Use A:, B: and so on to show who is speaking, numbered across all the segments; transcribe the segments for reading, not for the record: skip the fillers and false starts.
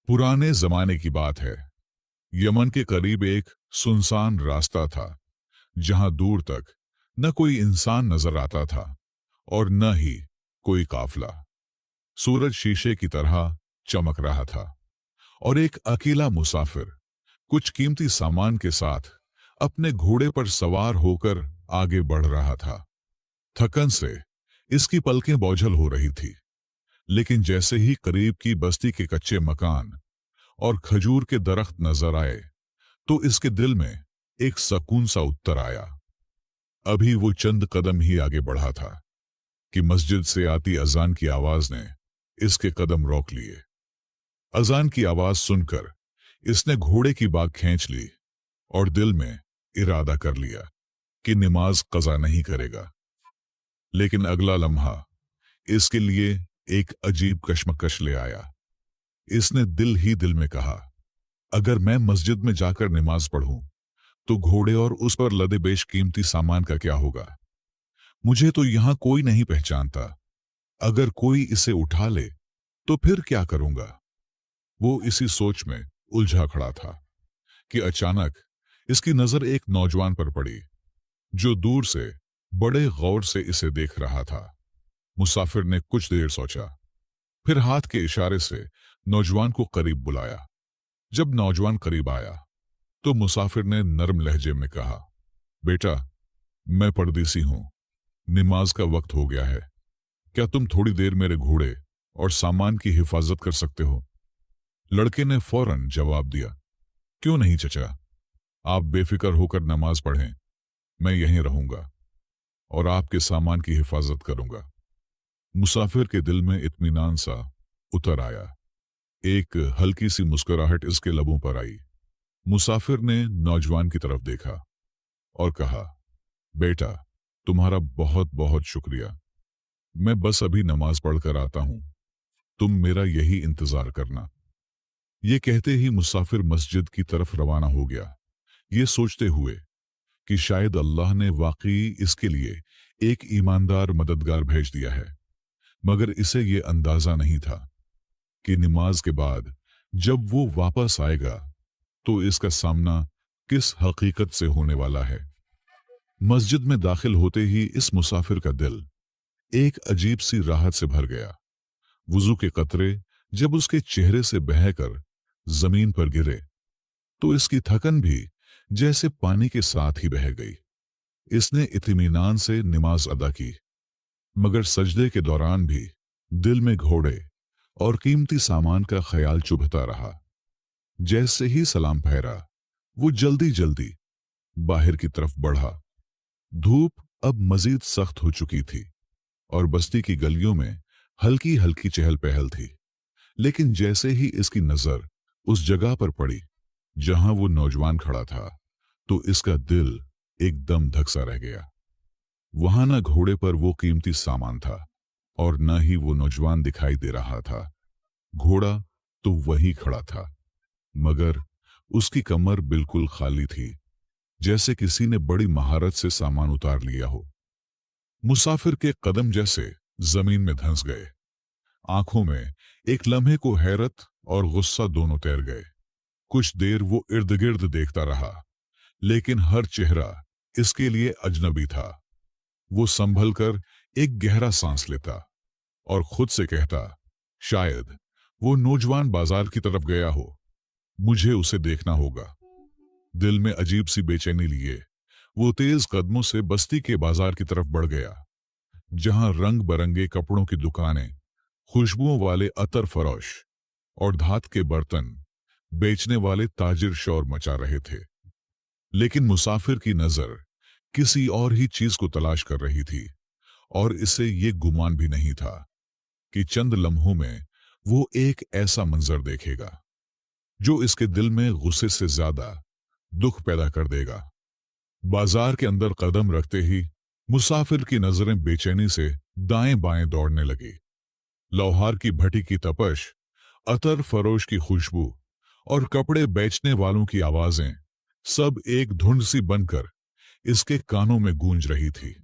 A: पुराने जमाने की बात है। यमन के करीब एक सुनसान रास्ता था, जहां दूर तक न कोई इंसान नजर आता था और न ही कोई काफिला। सूरज शीशे की तरह चमक रहा था और एक अकेला मुसाफिर कुछ कीमती सामान के साथ अपने घोड़े पर सवार होकर आगे बढ़ रहा था। थकन से इसकी पलकें बोझल हो रही थी, लेकिन जैसे ही करीब की बस्ती के कच्चे मकान और खजूर के दरख्त नजर आए, तो इसके दिल में एक सकून सा उत्तर आया। अभी वो चंद कदम ही आगे बढ़ा था कि मस्जिद से आती अजान की आवाज ने इसके कदम रोक लिए। अजान की आवाज सुनकर इसने घोड़े की बाग खींच ली और दिल में इरादा कर लिया कि नमाज कज़ा नहीं करेगा। लेकिन अगला लम्हा इसके लिए एक अजीब कश्मकश ले आया। इसने दिल ही दिल में कहा, अगर मैं मस्जिद में जाकर नमाज पढ़ूं, तो घोड़े और उस पर लदे बेशकीमती सामान का क्या होगा? मुझे तो यहां कोई नहीं पहचानता। अगर कोई इसे उठा ले, तो फिर क्या करूंगा? वो इसी सोच में उलझा खड़ा था कि अचानक इसकी नजर एक नौजवान पर पड़ी, जो दूर से बड़े गौर से इसे देख रहा था। मुसाफिर ने कुछ देर सोचा, फिर हाथ के इशारे से नौजवान को करीब बुलाया। जब नौजवान करीब आया, तो मुसाफिर ने नरम लहजे में कहा, बेटा, मैं परदेसी हूं। नमाज का वक्त हो गया है। क्या तुम थोड़ी देर मेरे घोड़े और सामान की हिफाजत कर सकते हो? लड़के ने फौरन जवाब दिया, क्यों नहीं चचा, आप बेफिक्र होकर नमाज पढ़ें। मैं यहीं रहूंगा और आपके सामान की हिफाजत करूंगा। मुसाफिर के दिल में इत्मीनान सा उतर आया। एक हल्की सी मुस्कुराहट इसके लबों पर आई। मुसाफिर ने नौजवान की तरफ देखा और कहा, बेटा, तुम्हारा बहुत बहुत शुक्रिया। मैं बस अभी नमाज पढ़कर आता हूं। तुम मेरा यही इंतजार करना। ये कहते ही मुसाफिर मस्जिद की तरफ रवाना हो गया, ये सोचते हुए कि शायद अल्लाह ने वाकई इसके लिए एक ईमानदार मददगार भेज दिया है। मगर इसे ये अंदाजा नहीं था कि नमाज के बाद जब वो वापस आएगा, तो इसका सामना किस हकीकत से होने वाला है। मस्जिद में दाखिल होते ही इस मुसाफिर का दिल एक अजीब सी राहत से भर गया। वुजू के कतरे जब उसके चेहरे से बहकर जमीन पर गिरे, तो इसकी थकन भी जैसे पानी के साथ ही बह गई। इसने इत्मीनान से नमाज अदा की, मगर सजदे के दौरान भी दिल में घोड़े और कीमती सामान का ख्याल चुभता रहा। जैसे ही सलाम फेरा, वो जल्दी जल्दी बाहर की तरफ बढ़ा। धूप अब मजीद सख्त हो चुकी थी और बस्ती की गलियों में हल्की हल्की चहल पहल थी। लेकिन जैसे ही इसकी नजर उस जगह पर पड़ी जहां वो नौजवान खड़ा था, तो इसका दिल एकदम धकसा रह गया। वहां न घोड़े पर वो कीमती सामान था और न ही वो नौजवान दिखाई दे रहा था। घोड़ा तो वहीं खड़ा था, मगर उसकी कमर बिल्कुल खाली थी, जैसे किसी ने बड़ी महारत से सामान उतार लिया हो। मुसाफिर के कदम जैसे जमीन में धंस गए। आंखों में एक लम्हे को हैरत और गुस्सा दोनों तैर गए। कुछ देर वो इर्द गिर्द देखता रहा, लेकिन हर चेहरा इसके लिए अजनबी था। वो संभल कर एक गहरा सांस लेता और खुद से कहता, शायद वो नौजवान बाजार की तरफ गया हो, मुझे उसे देखना होगा। दिल में अजीब सी बेचैनी लिए वो तेज कदमों से बस्ती के बाजार की तरफ बढ़ गया, जहां रंग बरंगे कपड़ों की दुकानें, खुशबुओं वाले अतर फरोश और धात के बर्तन बेचने वाले ताजिर शोर मचा रहे थे। लेकिन मुसाफिर की नजर किसी और ही चीज को तलाश कर रही थी, और इसे ये गुमान भी नहीं था कि चंद लम्हों में वो एक ऐसा मंजर देखेगा जो इसके दिल में गुस्से से ज्यादा दुख पैदा कर देगा। बाजार के अंदर कदम रखते ही मुसाफिर की नजरें बेचैनी से दाएं बाएं दौड़ने लगी। लोहार की भट्टी की तपश, अतर फरोश की खुशबू और कपड़े बेचने वालों की आवाजें सब एक धुंध सी बनकर इसके कानों में गूंज रही थी,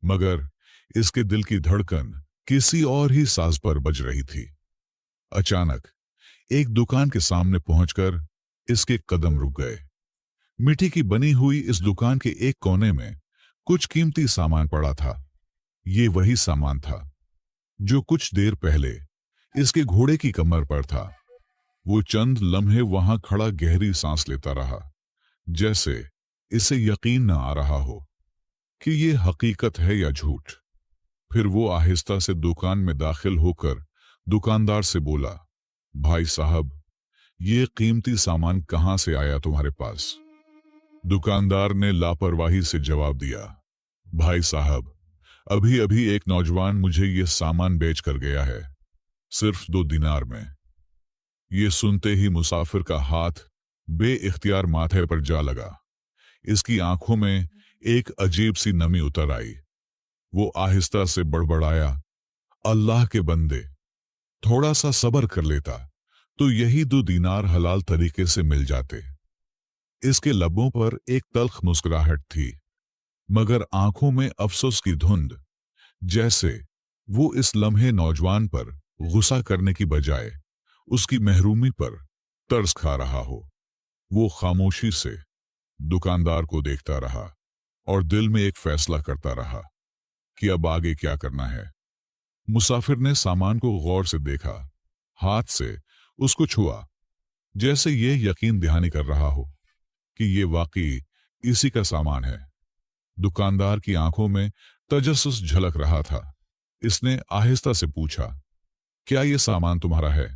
A: मगर इसके दिल की धड़कन किसी और ही साज पर बज रही थी। अचानक एक दुकान के सामने पहुंचकर इसके कदम रुक गए। मिट्टी की बनी हुई इस दुकान के एक कोने में कुछ कीमती सामान पड़ा था। ये वही सामान था जो कुछ देर पहले इसके घोड़े की कमर पर था। वो चंद लम्हे वहां खड़ा गहरी सांस लेता रहा, जैसे इसे यकीन न आ रहा हो कि ये हकीकत है या झूठ। फिर वो आहिस्ता से दुकान में दाखिल होकर दुकानदार से बोला, भाई साहब, ये कीमती सामान कहां से आया तुम्हारे पास? दुकानदार ने लापरवाही से जवाब दिया, भाई साहब, अभी अभी एक नौजवान मुझे ये सामान बेच कर गया है, सिर्फ 2 दिनार में। ये सुनते ही मुसाफिर का हाथ बेइख्तियार माथे पर जा लगा। इसकी आंखों में एक अजीब सी नमी उतर आई। वो आहिस्ता से बड़बड़ाया, अल्लाह के बंदे, थोड़ा सा सब्र कर लेता तो यही 2 दीनार हलाल तरीके से मिल जाते। इसके लबों पर एक तल्ख मुस्कुराहट थी, मगर आंखों में अफसोस की धुंध, जैसे वो इस लम्हे नौजवान पर गुस्सा करने की बजाय उसकी महरूमी पर तरस खा रहा हो। वो खामोशी से दुकानदार को देखता रहा और दिल में एक फैसला करता रहा कि अब आगे क्या करना है। मुसाफिर ने सामान को गौर से देखा, हाथ से उसको छुआ, जैसे ये यकीन दहानी कर रहा हो कि ये वाकई इसी का सामान है। दुकानदार की आंखों में तजस्सुस झलक रहा था। इसने आहिस्ता से पूछा, क्या ये सामान तुम्हारा है?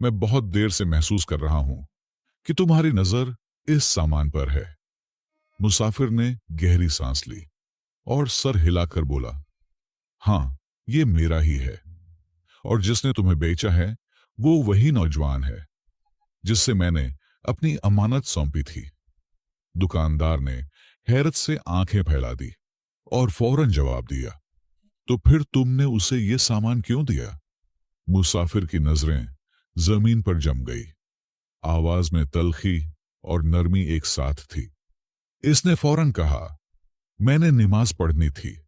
A: मैं बहुत देर से महसूस कर रहा हूं कि तुम्हारी नजर इस सामान पर है। मुसाफिर ने गहरी सांस ली और सर हिलाकर बोला, हां, ये मेरा ही है, और जिसने तुम्हें बेचा है वो वही नौजवान है जिससे मैंने अपनी अमानत सौंपी थी। दुकानदार ने हैरत से आंखें फैला दी और फौरन जवाब दिया, तो फिर तुमने उसे ये सामान क्यों दिया? मुसाफिर की नजरें जमीन पर जम गई। आवाज में तल्खी और नरमी एक साथ थी। इसने फौरन कहा, मैंने नमाज पढ़नी थी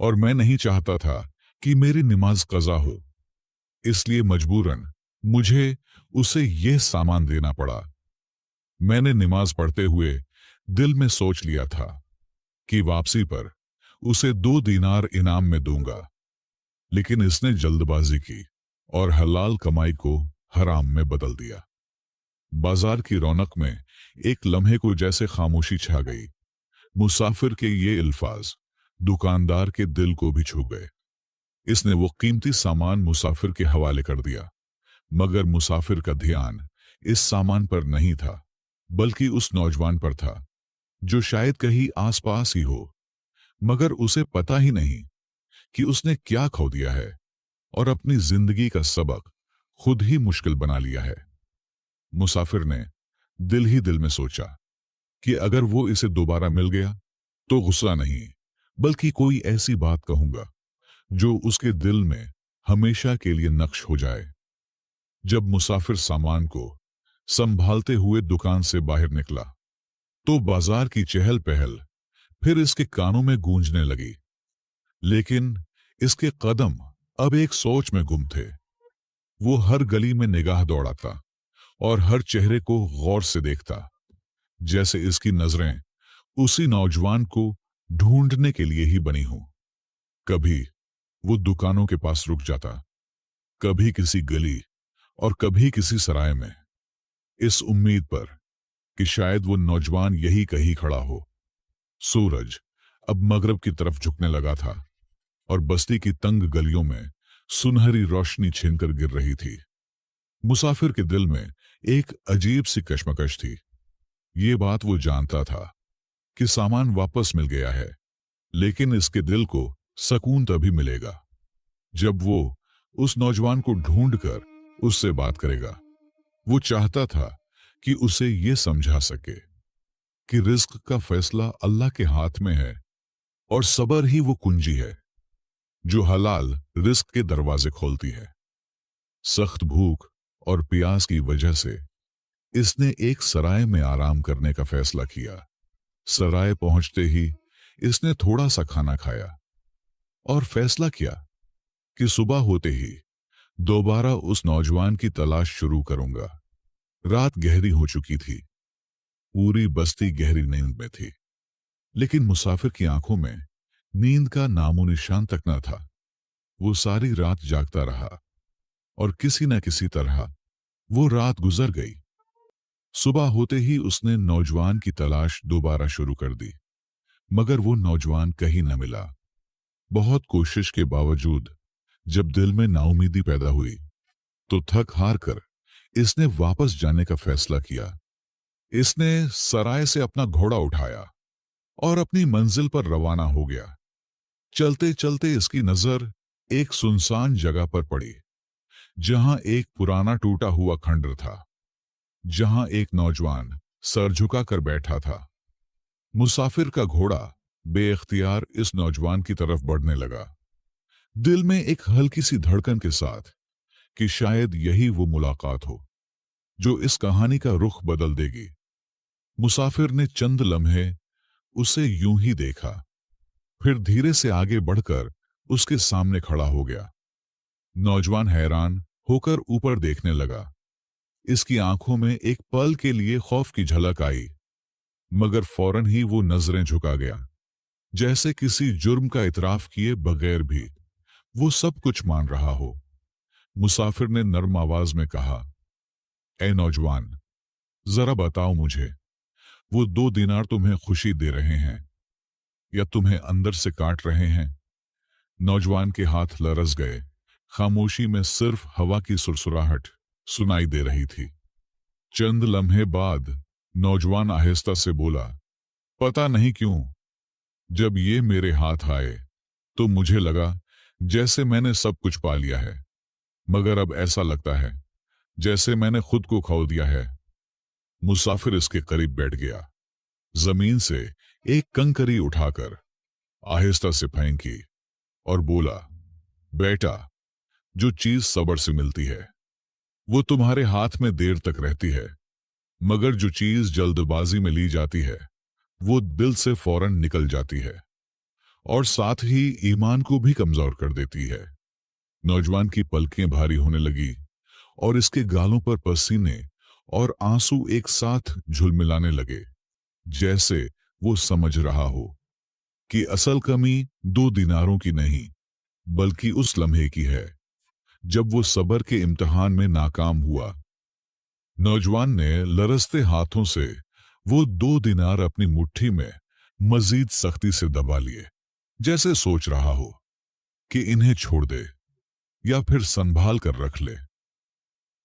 A: और मैं नहीं चाहता था कि मेरी नमाज कज़ा हो, इसलिए मजबूरन मुझे उसे यह सामान देना पड़ा। मैंने नमाज पढ़ते हुए दिल में सोच लिया था कि वापसी पर उसे 2 दीनार इनाम में दूंगा, लेकिन इसने जल्दबाजी की और हलाल कमाई को हराम में बदल दिया। बाजार की रौनक में एक लम्हे को जैसे खामोशी छा गई। मुसाफिर के ये अल्फाज दुकानदार के दिल को भी छू गए। इसने वो कीमती सामान मुसाफिर के हवाले कर दिया, मगर मुसाफिर का ध्यान इस सामान पर नहीं था, बल्कि उस नौजवान पर था जो शायद कहीं आसपास ही हो, मगर उसे पता ही नहीं कि उसने क्या खो दिया है और अपनी जिंदगी का सबक खुद ही मुश्किल बना लिया है। मुसाफिर ने दिल ही दिल में सोचा कि अगर वो इसे दोबारा मिल गया तो गुस्सा नहीं, बल्कि कोई ऐसी बात कहूंगा जो उसके दिल में हमेशा के लिए नक्श हो जाए। जब मुसाफिर सामान को संभालते हुए दुकान से बाहर निकला तो बाजार की चहल पहल फिर इसके कानों में गूंजने लगी, लेकिन इसके कदम अब एक सोच में गुम थे। वो हर गली में निगाह दौड़ाता और हर चेहरे को गौर से देखता, जैसे इसकी नजरें उसी नौजवान को ढूंढने के लिए ही बनी हों। कभी वो दुकानों के पास रुक जाता, कभी किसी गली और कभी किसी सराय में, इस उम्मीद पर कि शायद वो नौजवान यही कहीं खड़ा हो। सूरज अब मगरिब की तरफ झुकने लगा था और बस्ती की तंग गलियों में सुनहरी रोशनी छीनकर गिर रही थी। मुसाफिर के दिल में एक अजीब सी कश्मकश थी। ये बात वो जानता था कि सामान वापस मिल गया है, लेकिन इसके दिल को सुकून तभी मिलेगा जब वो उस नौजवान को ढूंढकर उससे बात करेगा। वो चाहता था कि उसे ये समझा सके कि रिस्क का फैसला अल्लाह के हाथ में है और सब्र ही वो कुंजी है जो हलाल रिस्क के दरवाजे खोलती है। सख्त भूख और प्यास की वजह से इसने एक सराय में आराम करने का फैसला किया। सराय पहुंचते ही इसने थोड़ा सा खाना खाया और फैसला किया कि सुबह होते ही दोबारा उस नौजवान की तलाश शुरू करूंगा। रात गहरी हो चुकी थी, पूरी बस्ती गहरी नींद में थी, लेकिन मुसाफिर की आंखों में नींद का नामो निशान तक न था। वो सारी रात जागता रहा और किसी न किसी तरह वो रात गुजर गई। सुबह होते ही उसने नौजवान की तलाश दोबारा शुरू कर दी, मगर वो नौजवान कहीं न मिला। बहुत कोशिश के बावजूद जब दिल में नाउमीदी पैदा हुई, तो थक हार कर इसने वापस जाने का फैसला किया। इसने सराय से अपना घोड़ा उठाया और अपनी मंजिल पर रवाना हो गया। चलते चलते इसकी नजर एक सुनसान जगह पर पड़ी, जहां एक पुराना टूटा हुआ खंडर था, जहां एक नौजवान सर झुका कर बैठा था। मुसाफिर का घोड़ा बेइख्तियार इस नौजवान की तरफ बढ़ने लगा, दिल में एक हल्की सी धड़कन के साथ कि शायद यही वो मुलाकात हो जो इस कहानी का रुख बदल देगी। मुसाफिर ने चंद लम्हे उसे यूं ही देखा, फिर धीरे से आगे बढ़कर उसके सामने खड़ा हो गया। नौजवान हैरान होकर ऊपर देखने लगा। इसकी आंखों में एक पल के लिए खौफ की झलक आई, मगर फौरन ही वो नजरें झुका गया, जैसे किसी जुर्म का इतराफ किए बगैर भी वो सब कुछ मान रहा हो। मुसाफिर ने नर्म आवाज में कहा, ए नौजवान, जरा बताओ मुझे, वो 2 दीनार तुम्हें खुशी दे रहे हैं या तुम्हें अंदर से काट रहे हैं? नौजवान के हाथ लरस गए। खामोशी में सिर्फ हवा की सुरसुराहट सुनाई दे रही थी। चंद लम्हे बाद नौजवान आहिस्ता से बोला, पता नहीं क्यों, जब ये मेरे हाथ आए तो मुझे लगा जैसे मैंने सब कुछ पा लिया है, मगर अब ऐसा लगता है जैसे मैंने खुद को खो दिया है। मुसाफिर इसके करीब बैठ गया, जमीन से एक कंकरी उठाकर आहिस्ता से फेंकी और बोला, बेटा, जो चीज सब्र से मिलती है वो तुम्हारे हाथ में देर तक रहती है, मगर जो चीज जल्दबाजी में ली जाती है वो दिल से फौरन निकल जाती है और साथ ही ईमान को भी कमजोर कर देती है। नौजवान की पलकें भारी होने लगी और इसके गालों पर पसीने और आंसू एक साथ झुलमिलाने लगे, जैसे वो समझ रहा हो कि असल कमी 2 दीनारों की नहीं, बल्कि उस लम्हे की है जब वो सब्र के इम्तिहान में नाकाम हुआ। नौजवान ने लरसते हाथों से वो 2 दीनार अपनी मुट्ठी में मजीद सख्ती से दबा लिए, जैसे सोच रहा हो कि इन्हें छोड़ दे या फिर संभाल कर रख ले।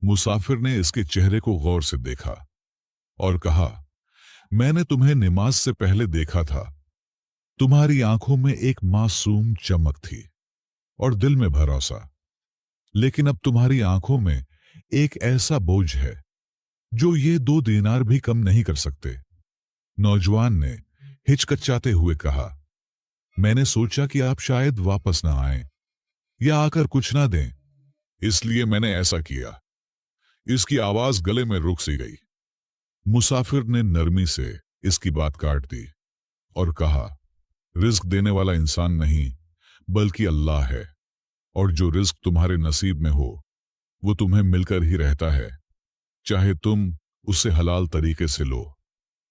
A: मुसाफिर ने इसके चेहरे को गौर से देखा और कहा, मैंने तुम्हें नमाज से पहले देखा था। तुम्हारी आंखों में एक मासूम चमक थी और दिल में भरोसा, लेकिन अब तुम्हारी आंखों में एक ऐसा बोझ है जो ये 2 दीनार भी कम नहीं कर सकते। नौजवान ने हिचकिचाते हुए कहा, मैंने सोचा कि आप शायद वापस ना आए या आकर कुछ ना दें, इसलिए मैंने ऐसा किया। इसकी आवाज गले में रुक सी गई। मुसाफिर ने नरमी से इसकी बात काट दी और कहा, रिज्क देने वाला इंसान नहीं बल्कि अल्लाह है, और जो रिज्क तुम्हारे नसीब में हो वो तुम्हें मिलकर ही रहता है, चाहे तुम उसे हलाल तरीके से लो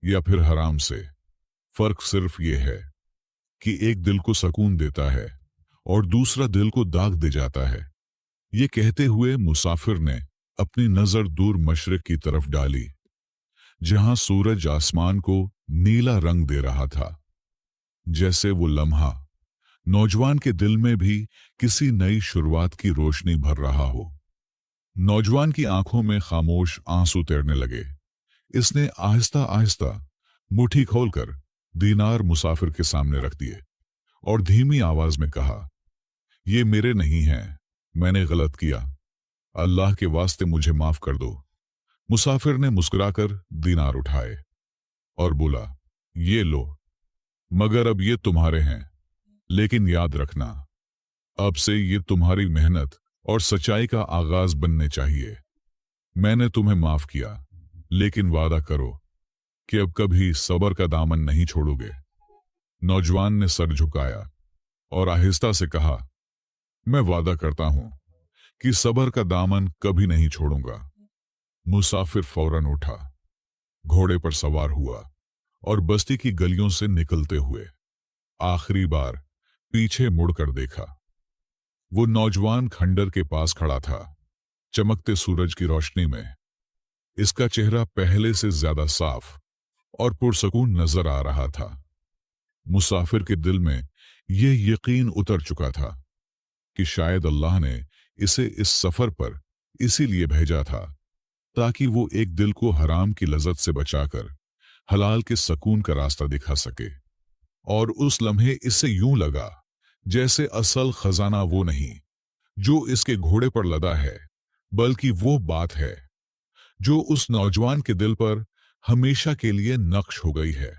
A: या फिर हराम से। फर्क सिर्फ ये है कि एक दिल को सुकून देता है और दूसरा दिल को दाग दे जाता है। ये कहते हुए मुसाफिर ने अपनी नजर दूर मशरिक की तरफ डाली, जहां सूरज आसमान को नीला रंग दे रहा था। जैसे वो लम्हा नौजवान के दिल में भी किसी नई शुरुआत की रोशनी भर रहा हो। नौजवान की आंखों में खामोश आंसू तैरने लगे। इसने आहिस्ता आहिस्ता मुट्ठी खोलकर दीनार मुसाफिर के सामने रख दिए और धीमी आवाज में कहा, ये मेरे नहीं हैं, मैंने गलत किया, अल्लाह के वास्ते मुझे माफ कर दो। मुसाफिर ने मुस्कुराकर दीनार उठाए और बोला, ये लो, मगर अब ये तुम्हारे हैं, लेकिन याद रखना, अब से ये तुम्हारी मेहनत और सच्चाई का आगाज बनने चाहिए। मैंने तुम्हें माफ किया, लेकिन वादा करो कि अब कभी सब्र का दामन नहीं छोड़ोगे। नौजवान ने सर झुकाया और आहिस्ता से कहा, मैं वादा करता हूं कि सबर का दामन कभी नहीं छोड़ूंगा। मुसाफिर फौरन उठा, घोड़े पर सवार हुआ और बस्ती की गलियों से निकलते हुए आखिरी बार पीछे मुड़कर देखा। वो नौजवान खंडर के पास खड़ा था, चमकते सूरज की रोशनी में। इसका चेहरा पहले से ज्यादा साफ और पुरसकून नजर आ रहा था। मुसाफिर के दिल में यह यकीन उतर चुका था कि शायद अल्लाह ने इसे इस सफर पर इसीलिए भेजा था ताकि वो एक दिल को हराम की लज्जत से बचाकर हलाल के सकून का रास्ता दिखा सके। और उस लम्हे इससे यूं लगा जैसे असल खजाना वो नहीं जो इसके घोड़े पर लदा है, बल्कि वो बात है जो उस नौजवान के दिल पर हमेशा के लिए नक्श हो गई है।